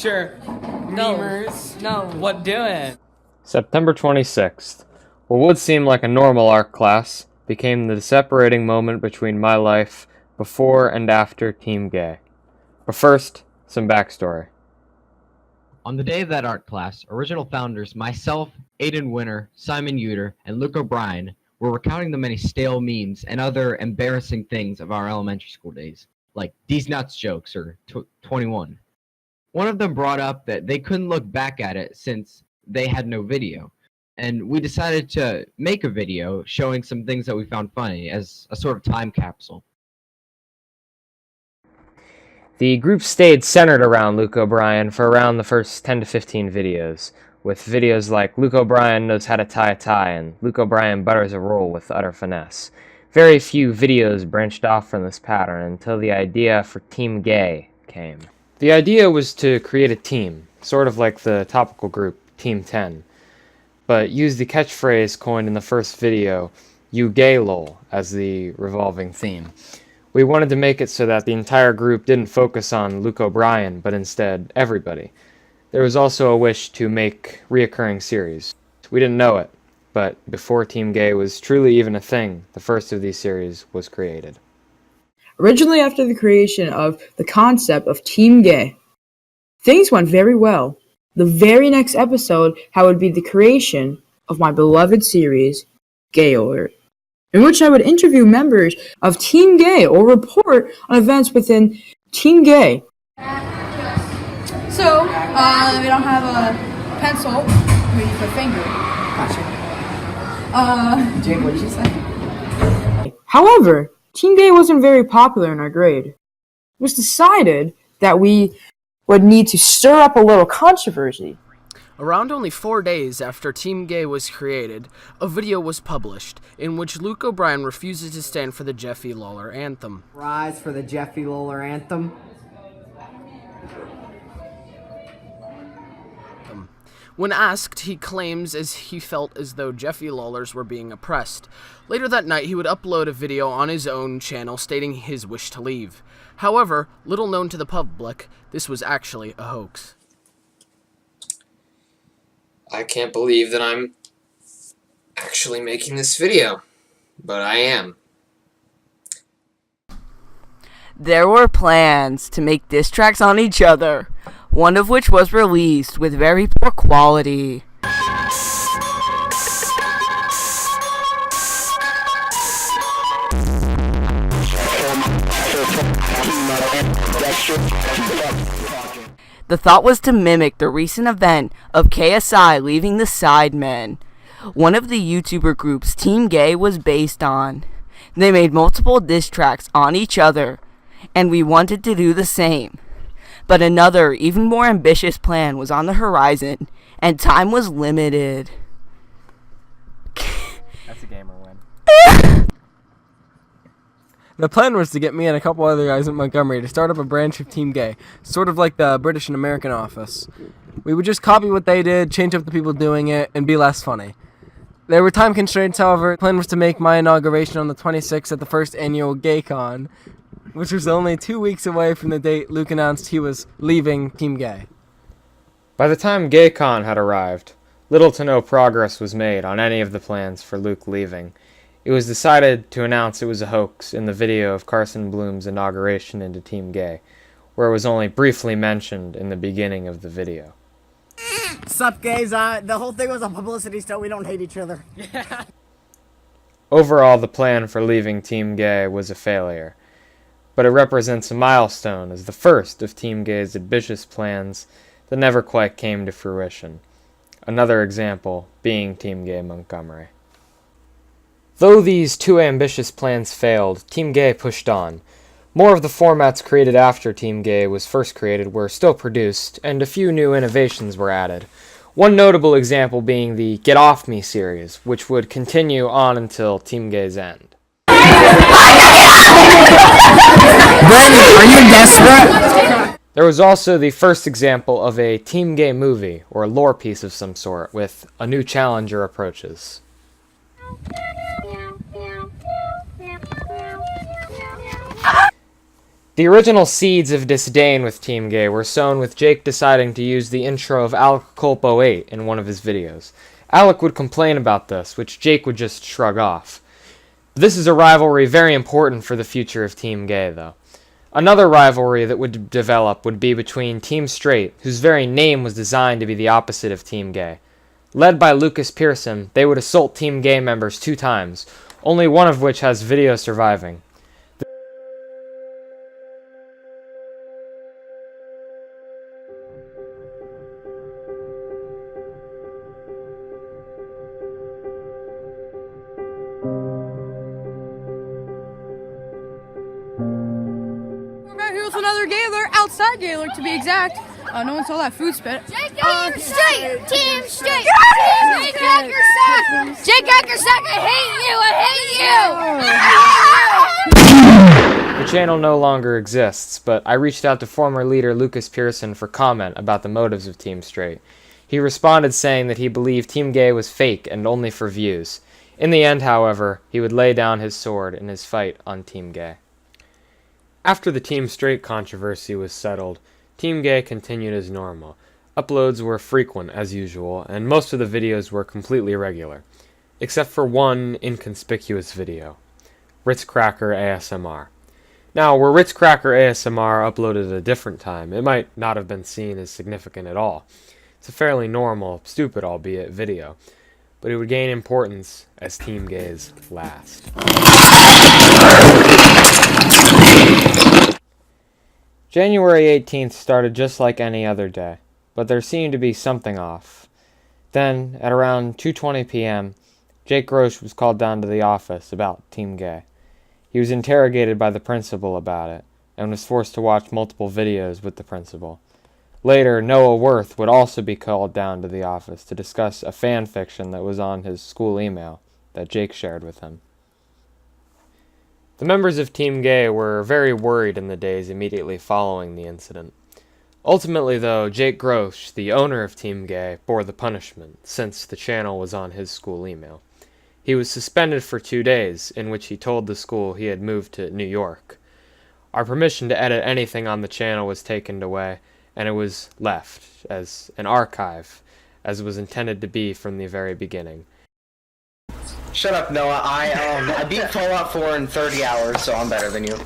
teacher. Memers. No. What doing? September 26th. What would seem like a normal art class became the separating moment between my life before and after Team Gai. But first, some backstory. On the day of that art class, original founders, myself, Aiden Winter, Simon Uter, and Luke O'Brien were recounting the many stale memes and other embarrassing things of our elementary school days, like these nuts jokes or 21. One of them brought up that they couldn't look back at it since they had no video, and we decided to make a video showing some things that we found funny as a sort of time capsule. The group stayed centered around Luke O'Brien for around the first 10 to 15 videos, with videos like Luke O'Brien knows how to tie a tie and Luke O'Brien butters a roll with utter finesse. Very few videos branched off from this pattern until the idea for Team Gai came. The idea was to create a team, sort of like the topical group Team 10, but use the catchphrase coined in the first video, "You gay lol," as the revolving theme. We wanted to make it so that the entire group didn't focus on Luke O'Brien, but instead everybody. There was also a wish to make reoccurring series. We didn't know it, but before Team Gai was truly even a thing, the first of these series was created. Originally after the creation of the concept of Team Gai, things went very well. The very next episode would be the creation of my beloved series, Gai Alert, in which I would interview members of Team Gai or report on events within Team Gai. So, we don't have a pencil, maybe for a finger. Gotcha. Jake, what did you say? However, Team Gai wasn't very popular in our grade. It was decided that we would need to stir up a little controversy. Around only 4 days after Team Gai was created, a video was published in which Luke O'Brien refuses to stand for the Jeffy Lawler anthem. Rise for the Jeffy Lawler anthem. When asked, he claims he felt as though Jeffy Lawlers were being oppressed. Later that night, he would upload a video on his own channel stating his wish to leave. However, little known to the public, this was actually a hoax. I can't believe that I'm actually making this video, but I am. There were plans to make diss tracks on each other, one of which was released with very poor quality. The thought was to mimic the recent event of KSI leaving the Sidemen, one of the YouTuber groups Team Gai was based on. They made multiple diss tracks on each other, and we wanted to do the same. But another, even more ambitious plan was on the horizon, and time was limited. That's a gamer win. The plan was to get me and a couple other guys in Montgomery to start up a branch of Team Gai, sort of like the British and American office. We would just copy what they did, change up the people doing it, and be less funny. There were time constraints, however. The plan was to make my inauguration on the 26th at the first annual GayCon, which was only 2 weeks away from the date Luke announced he was leaving Team Gai. By the time GayCon had arrived, little to no progress was made on any of the plans for Luke leaving. It was decided to announce it was a hoax in the video of Carson Bloom's inauguration into Team Gai, where it was only briefly mentioned in the beginning of the video. Sup, guys? The whole thing was a publicity stunt. We don't hate each other. Overall, the plan for leaving Team Gai was a failure, but it represents a milestone as the first of Team Gai's ambitious plans that never quite came to fruition. Another example being Team Gai Montgomery. Though these two ambitious plans failed, Team Gai pushed on. More of the formats created after Team Gai was first created were still produced, and a few new innovations were added. One notable example being the Get Off Me series, which would continue on until Team Gai's end. Brandon, are you desperate? There was also the first example of a Team Gai movie, or lore piece of some sort, with a new challenger approaches. The original seeds of disdain with Team Gai were sown with Jake deciding to use the intro of Alec Culpo 8 in one of his videos. Alec would complain about this, which Jake would just shrug off. This is a rivalry very important for the future of Team Gai, though. Another rivalry that would develop would be between Team Straight, whose very name was designed to be the opposite of Team Gai. Led by Lucas Pearson, they would assault Team Gai members 2 times, only one of which has video surviving. Here's another Gaylor, outside Gaylor to be exact. No one saw that food spit. Team Straight! Team Straight! Jake Hackersack! Jake Hackersack, I hate you! The channel no longer exists, but I reached out to former leader Lucas Pearson for comment about the motives of Team Straight. He responded saying that he believed Team Gai was fake and only for views. In the end, however, he would lay down his sword in his fight on Team Gai. After the Team Straight controversy was settled, Team Gai continued as normal. Uploads were frequent as usual, and most of the videos were completely regular, except for one inconspicuous video, Ritz Cracker ASMR. Now, were Ritz Cracker ASMR uploaded at a different time, it might not have been seen as significant at all. It's a fairly normal, stupid albeit, video, but it would gain importance as Team Gai's last. January 18th started just like any other day, but there seemed to be something off. Then, at around 2:20 p.m., Jake Grosh was called down to the office about Team Gai. He was interrogated by the principal about it, and was forced to watch multiple videos with the principal. Later, Noah Worth would also be called down to the office to discuss a fan fiction that was on his school email that Jake shared with him. The members of Team Gai were very worried in the days immediately following the incident. Ultimately, though, Jake Grosh, the owner of Team Gai, bore the punishment, since the channel was on his school email. He was suspended for 2 days, in which he told the school he had moved to New York. Our permission to edit anything on the channel was taken away, and it was left as an archive, as it was intended to be from the very beginning. Shut up, Noah. I beat Fallout 4 in 30 hours, so I'm better than you.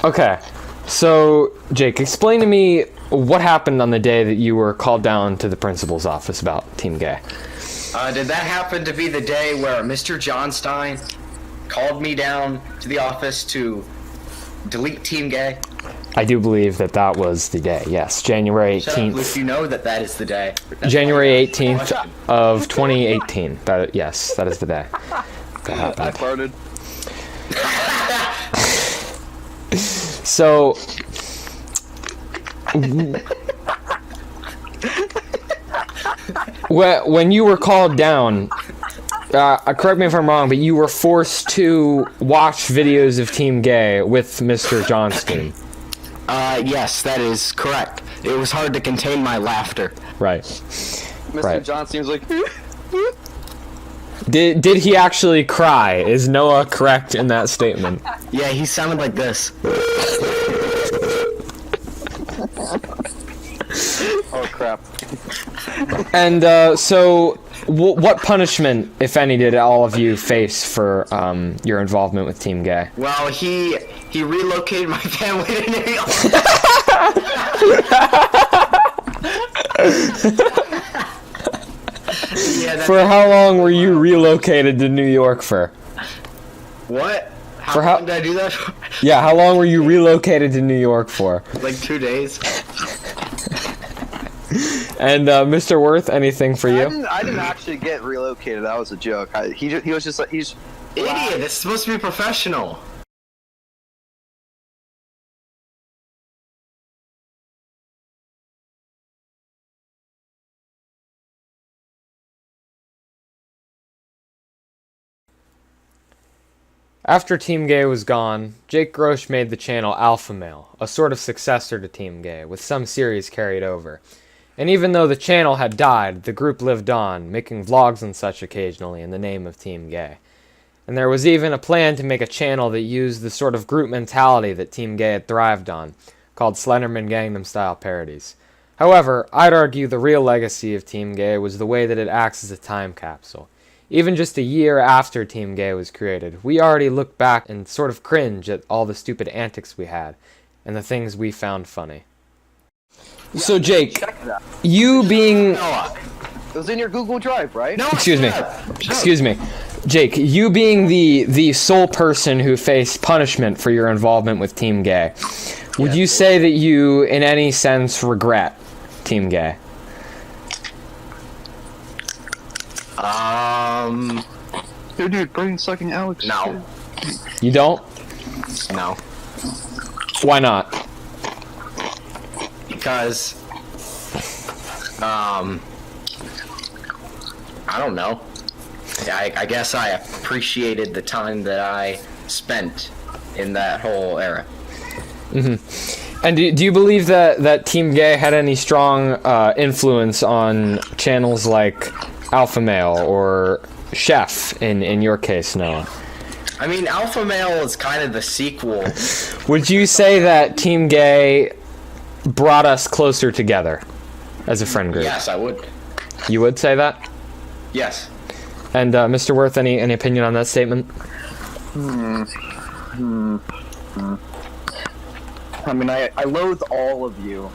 Okay, so, Jake, explain to me what happened on the day that you were called down to the principal's office about Team Gai. Did that happen to be the day where Mr. Johnstein called me down to the office to delete Team Gai? I do believe that that was the day, yes. January 18th. Shut up, Luke, you know that is the day. That's January 18th of 2018. Yes, that is the day. That happened. I farted. So, when you were called down, correct me if I'm wrong, but you were forced to watch videos of Team Gai with Mr. Johnstein. Yes, that is correct. It was hard to contain my laughter. Right. Mr. Johnstein was like... Did he actually cry? Is Noah correct in that statement? Yeah, he sounded like this. Oh, crap. And, so, what punishment, if any, did all of you face for, your involvement with Team Gai? Well, he relocated my family to New York. Yeah, for how long were you relocated to New York for? What? How long did I do that for? Yeah, how long were you relocated to New York for? Like 2 days. And Mr. Worth, anything for you? I didn't actually get relocated. That was a joke. He was just like, he's... Idiot, it's supposed to be professional. After Team Gai was gone, Jake Grosh made the channel Alpha Male, a sort of successor to Team Gai, with some series carried over. And even though the channel had died, the group lived on, making vlogs and such occasionally in the name of Team Gai. And there was even a plan to make a channel that used the sort of group mentality that Team Gay had thrived on, called Slenderman Gangnam Style Parodies. However, I'd argue the real legacy of Team Gay was the way that it acts as a time capsule. Even just a year after Team Gay was created, we already look back and sort of cringe at all the stupid antics we had, and the things we found funny. So Jake, you being... It was in your Google Drive, right? No, Excuse me. Jake, you being the sole person who faced punishment for your involvement with Team Gay, would you say that you, in any sense, regret Team Gay? Dude, brain sucking Alex. No. You don't? No. Why not? Because, I don't know. I guess I appreciated the time that I spent in that whole era. Mm-hmm. And do you believe that Team Gay had any strong influence on channels like Alpha Male or Chef in your case, Noah? I mean, Alpha Male is kind of the sequel. Would you say that Team Gay brought us closer together as a friend group? Yes, I would. You would say that? Yes. And Mr. Worth, any opinion on that statement? I mean, I loathe all of you.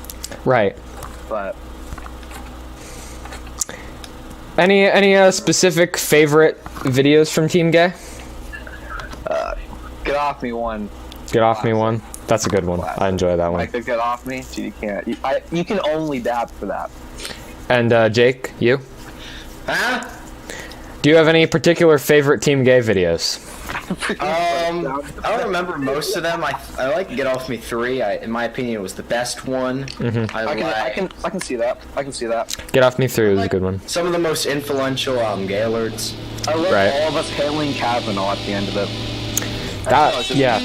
Right. But any specific favorite videos from Team Gay? Get Off Me one. Get Off Me one. That's a good one. I enjoy that one. Like the Get Off Me. Dude, you can't. You can only dab for that. And Jake, you? Huh? Do you have any particular favorite Team Gay videos? I don't remember most of them. I like Get Off Me 3. In my opinion, it was the best one. Mm-hmm. I can see that. I can see that. Get Off Me 3 was a good one. Some of the most influential Gay alerts. I love all of us hailing Kavanaugh at the end of it. Yeah.